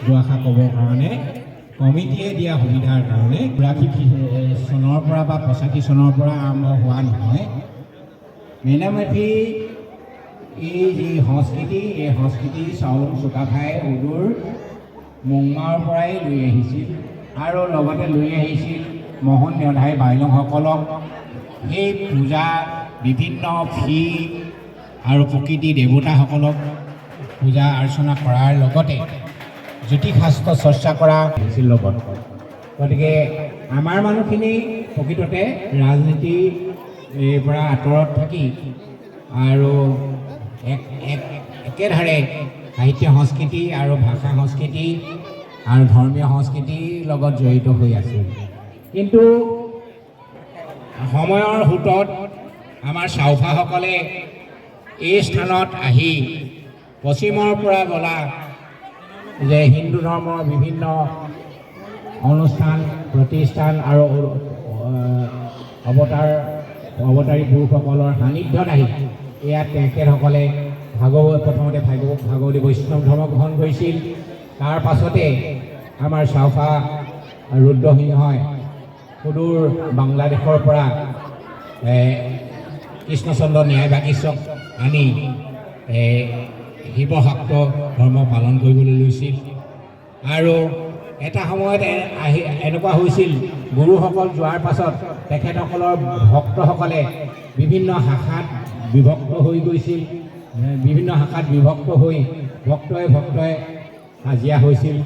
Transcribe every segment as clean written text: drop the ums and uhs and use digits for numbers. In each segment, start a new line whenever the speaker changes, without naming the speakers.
দুআষাৰ ক'বৰ কাৰণে কমিটিয়ে দিয়া সুবিধাৰ কাৰণে ৮২ চনৰ পৰা বা ৮৫ চনৰ পৰা আৰম্ভ হোৱা নহয়। মেডামেফি এই যি সংস্কৃতি, এই সংস্কৃতি চাউলুং চুকাফাই উদুৰ মোংমাৰ পৰাই লৈ আহিছিল আৰু লগতে লৈ আহিছিল মোহন নেওধাই বাইলুংসকলক সেই পূজা বিভিন্ন ফি আৰু প্ৰকৃতি দেৱতাসকলক পূজা অৰ্চনা কৰাৰ লগতে জ্যোতিষশাস্ত্ৰ চৰ্চা কৰা হৈছিল লগত। গতিকে আমাৰ মানুহখিনি প্ৰকৃততে ৰাজনীতিৰ পৰা আঁতৰত থাকি আৰু একেধাৰে সাহিত্য সংস্কৃতি আৰু ভাষা সংস্কৃতি আৰু ধৰ্মীয় সংস্কৃতিৰ লগত জড়িত হৈ আছিল। কিন্তু সময়ৰ সোঁতত আমাৰ চাউফাসকলে এই স্থানত আহি পশ্চিমৰ পৰা গলা যে হিন্দু ধৰ্মৰ বিভিন্ন অনুষ্ঠান প্ৰতিষ্ঠান আৰু অৱতাৰী পুৰুষসকলৰ সান্নিধ্যত আহি ইয়াত তেখেতসকলে প্ৰথমতে ভাগৱতী বৈষ্ণৱ ধৰ্ম গ্ৰহণ কৰিছিল। তাৰ পাছতে আমাৰ চাউফা ৰুদ্ৰসিংহই সুদূৰ বাংলাদেশৰ পৰা কৃষ্ণচন্দ্ৰ ন্যায় বাগীশক আনি শিৱশাক্ত ধৰ্ম পালন কৰিবলৈ লৈছিল। আৰু এটা সময়ত এনেকুৱা হৈছিল, গুৰুসকল যোৱাৰ পাছত তেখেতসকলৰ ভক্তসকলে বিভিন্ন শাখাত বিভক্ত হৈ গৈছিল। বিভিন্ন শাখাত বিভক্ত হৈ ভক্তই হাজিৰা হৈছিল।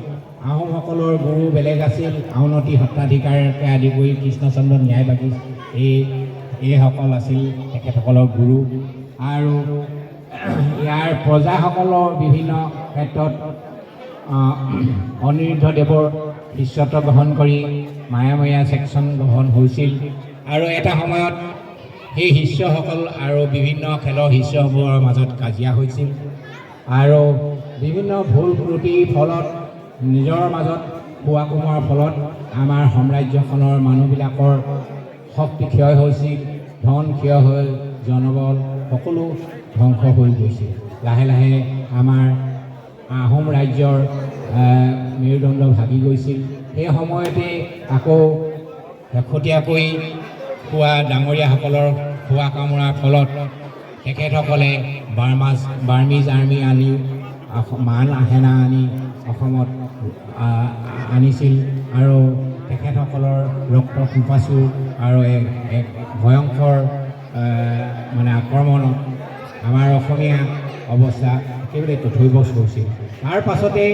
আহোমসকলৰ গুৰু বেলেগ আছিল, আউনতি সত্ৰাধিকাৰকে আদি কৰি কৃষ্ণচন্দ্ৰ ন্যায় বাগীশ এইসকল আছিল তেখেতসকলৰ গুৰু। আৰু ইয়াৰ প্ৰজাসকলৰ বিভিন্ন ক্ষেত্ৰত অনিৰুদ্ধদেৱৰ শিষ্যত্ব গ্ৰহণ কৰি মায়াময়া ছেকশ্যন গ্ৰহণ হৈছিল। আৰু এটা সময়ত সেই শিষ্যসকল আৰু বিভিন্ন খেলৰ শিষ্যবোৰৰ মাজত কাজিয়া হৈছিল আৰু বিভিন্ন ভুল ত্ৰুটিৰ ফলত নিজৰ মাজত খোৱা কোমোৱাৰ ফলত আমাৰ সাম্ৰাজ্যখনৰ মানুহবিলাকৰ শক্তি ক্ষয় হৈছিল, ধন ক্ষয় হৈ জনবল সকলো ধ্বংস হৈ গৈছিল। লাহে লাহে আমাৰ আহোম ৰাজ্যৰ মেৰুদণ্ড ভাগি গৈছিল। সেই সময়তে আকৌ শেহতীয়াকৈ খোৱা ডাঙৰীয়াসকলৰ খোৱা কামোৰাৰ ফলত তেখেতসকলে বাৰ্মিজ আৰ্মি আনি মান সেনা আনি অসমত আনিছিল আৰু তেখেতসকলৰ ৰক্ত পিপাসু আৰু এক ভয়ংকৰ আক্ৰমণত আমাৰ অসমীয়া অৱস্থা একেবাৰে তথৈবচ হৈছিল। তাৰ পাছতে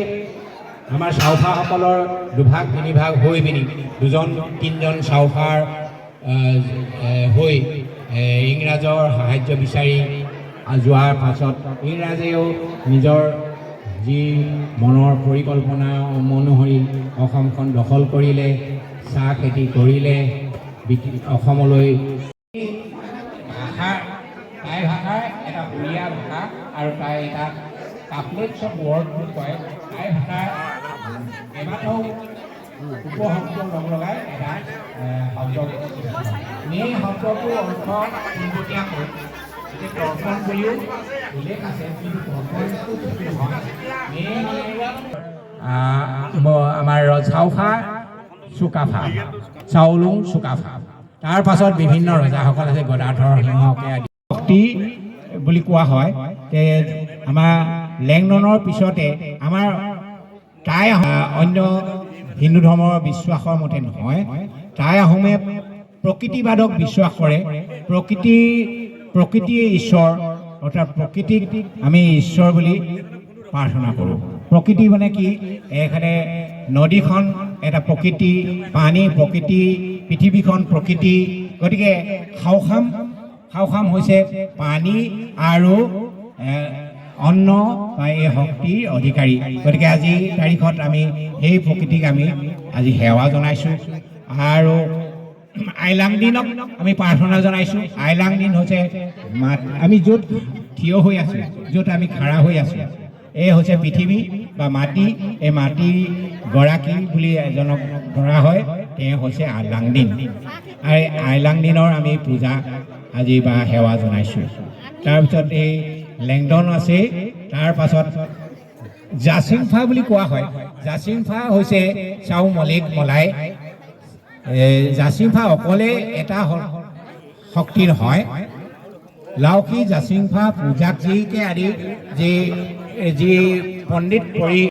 আমাৰ চাউফাসকলৰ দুভাগ তিনিভাগ হৈ পিনি দুজন তিনিজন চাউফাৰ হৈ ইংৰাজৰ সাহায্য বিচাৰি যোৱাৰ পাছত ইংৰাজেও নিজৰ যি মনৰ পৰিকল্পনা অনুসৰি অসমখন দখল কৰিলে, চাহ খেতি কৰিলে, অসমলৈ টাই ভাষাৰ এটা উৰিয়া ভাষা আৰু তাই এটা কাপলেটছ অফ ৱৰ্ড বুলি কয়। টাই ভাষাৰ কেইবাটাও উপশব্দ লগ লগাই এটা শব্দ। এই শব্দটোৰ অৰ্থ পোনপটীয়াকৈ তৰ্পণ বুলিও উল্লেখ আছে, কিন্তু তৰ্পণটো নহয়। আমাৰ চাউফা চুকাফা, চাউলুং চুকাফা। তাৰ পাছত বিভিন্ন ৰজাসকল আছে, গদাধৰ সিংহকে আদি শক্তি বুলি কোৱা হয়। আমাৰ লেংডনৰ পিছতে আমাৰ টাই অন্য হিন্দু ধৰ্মৰ বিশ্বাসৰ মতে নহয়, টাই আহোমে প্ৰকৃতিবাদক বিশ্বাস কৰে। প্ৰকৃতিয়ে ঈশ্বৰ, অৰ্থাৎ প্ৰকৃতিক আমি ঈশ্বৰ বুলি প্ৰাৰ্থনা কৰোঁ। প্ৰকৃতি মানে কি? এখানে নদীখন এটা প্ৰকৃতি, পানী প্ৰকৃতি, পৃথিৱীখন প্ৰকৃতি। গতিকে খাওখাম হৈছে পানী আৰু অন্ন বা এই শক্তিৰ অধিকাৰী। গতিকে আজি তাৰিখত আমি সেই প্ৰকৃতিক আমি আজি সেৱা জনাইছোঁ আৰু আইলাং দিনক আমি প্ৰাৰ্থনা জনাইছোঁ। আইলাং দিন হৈছে আমি য'ত থিয় হৈ আছোঁ, য'ত আমি খাৰা হৈ আছোঁ, এই হৈছে পৃথিৱী বা মাটি। এই মাটি গৰাকী বুলি এজনক ধৰা হয়, তেওঁ হৈছে আইলাং দিন। আৰু আইলাং দিনৰ আমি পূজা আজি বা সেৱা জনাইছোঁ। তাৰপিছত এই লেংডন আছে, তাৰ পাছত জাচিংফা বুলি কোৱা হয়। জাচিংফা হৈছে চাউ মলিক মলাই। জাচিংফা অকলে এটা শক্তি নহয়। লাউকি জাচিংফা পূজাক জিকে আদি যি পণ্ডিত পৰি